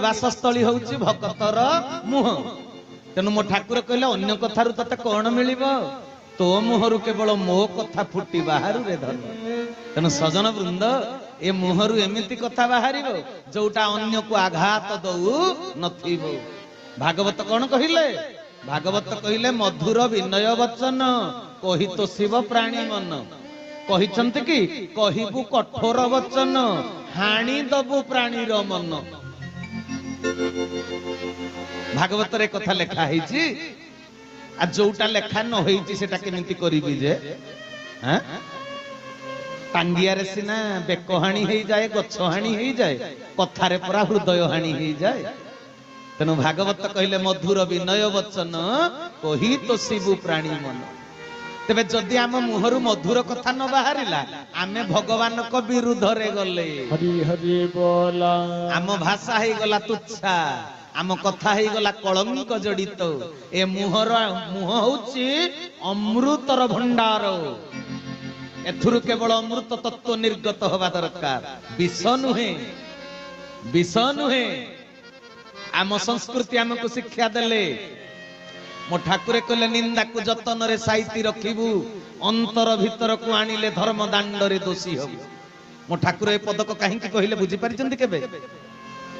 निवासस्थली होउची भक्तर मुह तेणु मो ठाकुर कहले अन्य कथारु तते कोन मिलिबो तो मुहरु केवल मो कथा फुटी बाहरु रे धर्म तेणु सजन वृंद ए मुहरु एमिति कथा बाहरिबो जोटा अन्य को आघात दउ नथिबो। भागवत कौन कहिले भागवत कहिले मधुर विनय वचन कहि तो शिव प्राणी मन कहिचंत कि कहिबु कठोर वचन हाणी दबु प्राणी रो मन। भागवत रे कथा लेखा हेची आ जोटा लेखा न होईची सेटा केमिति करिबि जे हैं टांगिया रे सिना बेक हाणी हेई जाए गछ हाणी हेई जाए कथा रे परा हृदय हाणी हेई जाए। तेणु भागवत कहले मधुर विनय वचन कहि तो शिव प्राणी मन। तेबे जदि आम मुहरु मधुर कथा न बाहरिला आमे भगवान को विरुद्ध रे गले हरि हरि बोला आम भाषा हेई गला तुच्छा आम कथा हेई गला कलंक जड़ित। ए मुहर मुह होउची अमृतर भंडार एथुरु केवल अमृत तत्व निर्गत होबा दरकार विष नुहे। आम संस्कृति आमको शिक्षा देले मो ठाकुरे कहले निंदा को जतन रे साइती रखिबू अंतर भीतर को आनिले धर्म दांड रे दोषी हबू। मो ठाकुर ए पद को काहे कि कहले बुझी परिचंती केबे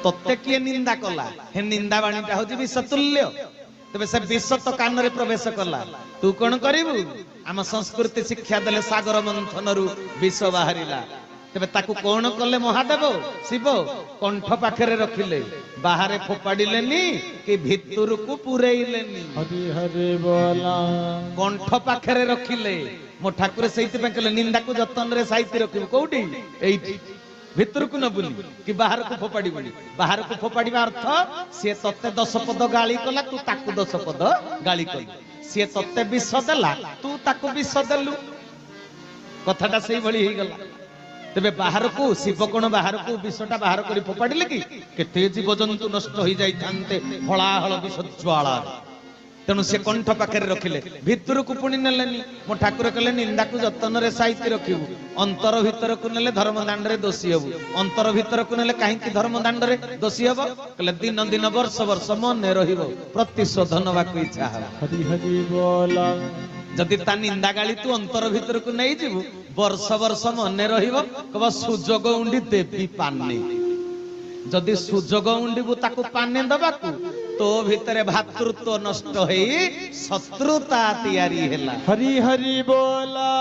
तत्ते किए निंदा कला हे निंदा बाणीटा होजी विष तुल्य तबे से विष तो कान रे प्रवेश कला तू कोन करिबू। आम संस्कृति शिक्षा देले सागर मंथन रु विष बाहरिला तबे ताकू कोन कले महादेव शिव कंठ पाखरे रखिले बाहरे फोपाडिलेनी कि भितुर को पुरेइलेनी हरि हरि बोला कंठ पाखरे रखिले। मो ठाकुर सेइति पे कहले निंदा को जतन रे साइति रखिबू कोउठी एइठी भितर को न बुली कि बाहर को फोपाडिबनी बाहर को फोपाडिबा अर्थ से तत्ते 10 पद गाली कला तू ताकू 10 पद गाली कलु से तत्ते विष देला तू ताकू विष देलु कथाटा सेई भली हेई गला। तेबे बाहर को शिव कोण बाहर को विषटा बाहर करी फोपाडिले कि केते जीव जंतु नष्ट होई जाई थांते हलाहल विष ज्वाला तेणु से कंठ पाखे रखिले भितर को पुणी नेलेनी। मो ठाकुर कहले निंदा को जतन रे साइति रखिबू अंतर भीतर को नेले धर्म दांड रे दोषी हबू अंतर भीतर को नेले काहे कि धर्म दांड रे दोषी हबो कहले दिन दिन वर्ष वर्ष मन रहिबो प्रतिशोध नबाकू इच्छा हबो। हरि हरि बोला जदि ता निंदा गाली तू अंतर भीतर को नहीं जीवु वर्ष वर्ष मन रहिबो कब सुजोग उंडी देवी पानी जदि सुजोग उंडीबू ताकू पाने दबाकू तो भितरे भातृत्व नष्ट होई शत्रुता तैयारी हैला। हरि हरि बोला।